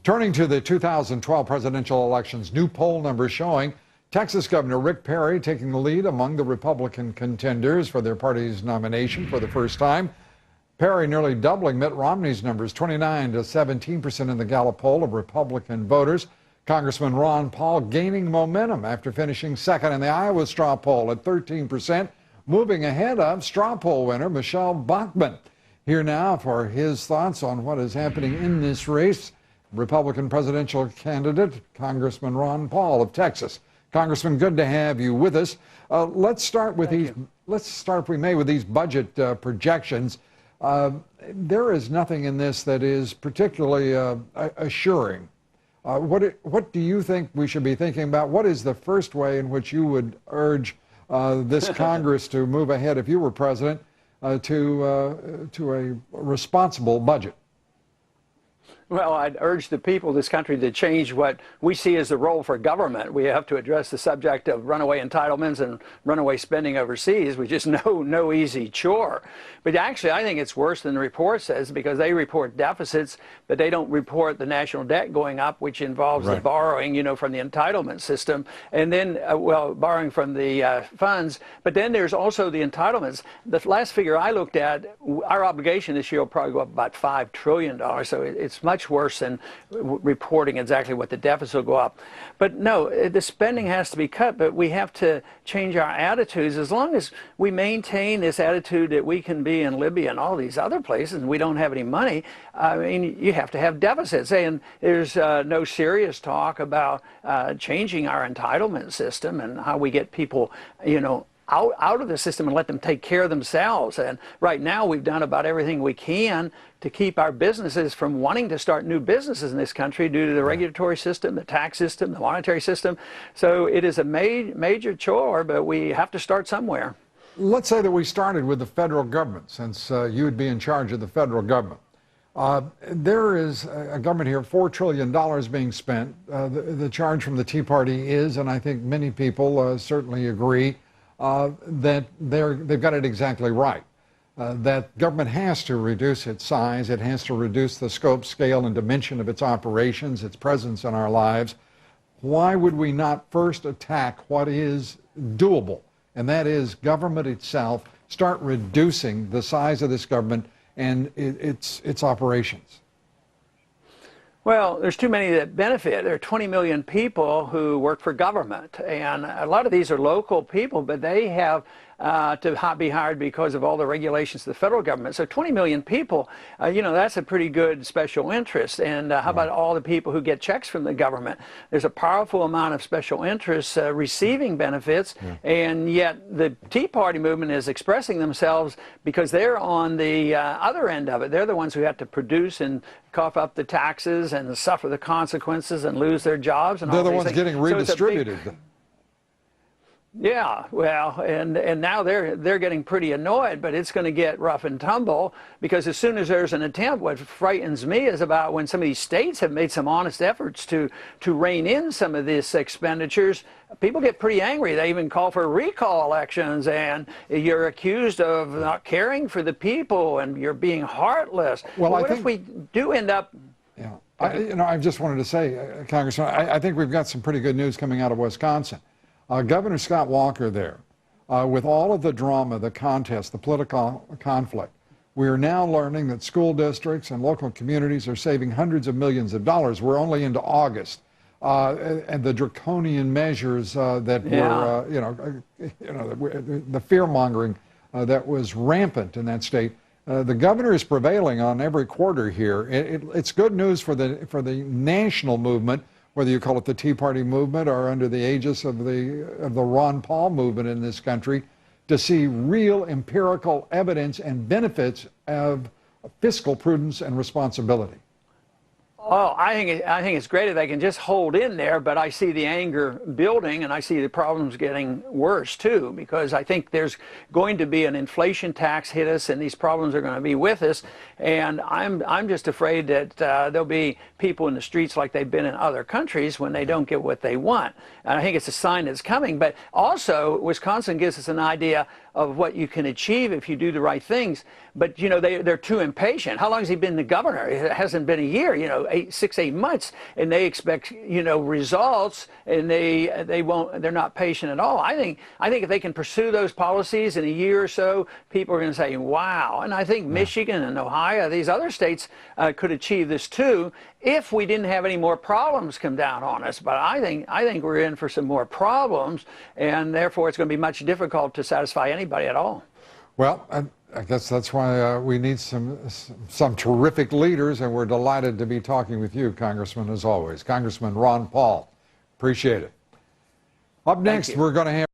Turning to the 2012 presidential elections, new poll numbers showing Texas Governor Rick Perry taking the lead among the Republican contenders for their party's nomination for the first time. Perry nearly doubling Mitt Romney's numbers, 29 to 17% in the Gallup poll of Republican voters. Congressman Ron Paul gaining momentum after finishing second in the Iowa straw poll at 13%, moving ahead of straw poll winner Michelle Bachmann. Here now for his thoughts on what is happening in this race, Republican presidential candidate, Congressman Ron Paul of Texas. Congressman, good to have you with us. Let's start with Let's start, if we may, with these budget projections. There is nothing in this that is particularly assuring. What do you think we should be thinking about? What is the first way in which you would urge this Congress to move ahead, if you were president, to a responsible budget? Well, I'd urge the people of this country to change what we see as the role for government. We have to address the subject of runaway entitlements and runaway spending overseas, which is no easy chore. But actually, I think it's worse than the report says, because they report deficits, but they don't report the national debt going up, which involves the borrowing, from the entitlement system, and then, borrowing from the funds. But then there's also the entitlements. The last figure I looked at, our obligation this year will probably go up about $5 trillion. So it's much worse than reporting exactly what the deficit will go up. But no, the spending has to be cut, but we have to change our attitudes. As long as we maintain this attitude that we can be in Libya and all these other places and we don't have any money, I mean, you have to have deficits. And there's no serious talk about changing our entitlement system and how we get people, out of the system and let them take care of themselves. And right now we've done about everything we can to keep our businesses from wanting to start new businesses in this country due to the regulatory system, the tax system, the monetary system. So it is a major chore, but we have to start somewhere. Let's say that we started with the federal government, since you would be in charge of the federal government. There is a government here, $4 trillion being spent. The charge from the Tea Party is, and I think many people certainly agree, that they've got it exactly right. That government has to reduce its size, it has to reduce the scope, scale, and dimension of its operations, its presence in our lives. Why would we not first attack what is doable, and that is government itself, start reducing the size of this government and its operations? Well, there's too many that benefit. There are 20 million people who work for government, and a lot of these are local people, but they have to be hired because of all the regulations of the federal government. So 20 million people, that's a pretty good special interest. And how about all the people who get checks from the government? There's a powerful amount of special interests receiving benefits, and yet the Tea Party movement is expressing themselves because they're on the other end of it. They're the ones who have to produce and cough up the taxes and suffer the consequences and lose their jobs. And they're all the these ones things. getting redistributed. Yeah, well, and now they're getting pretty annoyed, but it's going to get rough and tumble, because as soon as there's an attempt, what frightens me is about when some of these states have made some honest efforts to rein in some of these expenditures, people get pretty angry. They even call for recall elections, and you're accused of not caring for the people, and you're being heartless. Well, what if we do end up... Yeah, I just wanted to say, Congressman, I think we've got some pretty good news coming out of Wisconsin. Governor Scott Walker there, with all of the drama, the contest, the political conflict, we are now learning that school districts and local communities are saving hundreds of millions of dollars. We're only into August. And the draconian measures that were, the fear-mongering that was rampant in that state. The governor is prevailing on every quarter here. It's good news for the national movement, whether you call it the Tea Party movement or under the aegis of the Ron Paul movement in this country, to see real empirical evidence and benefits of fiscal prudence and responsibility. Oh, I think it's great if they can just hold in there, but I see the anger building, and I see the problems getting worse too, because I think there's going to be an inflation tax hit us, and these problems are going to be with us, and I'm just afraid that there'll be people in the streets like they've been in other countries when they don't get what they want. And I think it's a sign that's coming, but also Wisconsin gives us an idea of what you can achieve if you do the right things. But, they're too impatient. How long has he been the governor? It hasn't been a year. 6-8 months, and they expect, you know, results, and they're not patient at all. I think if they can pursue those policies in a year or so, people are going to say, wow. And I think Michigan and Ohio, these other states could achieve this too, if we didn't have any more problems come down on us. But I think we're in for some more problems, and therefore it's going to be much difficult to satisfy anybody at all. Well, I guess that's why we need some terrific leaders, and we're delighted to be talking with you, Congressman, as always. Congressman Ron Paul, appreciate it. Up next, we're going to have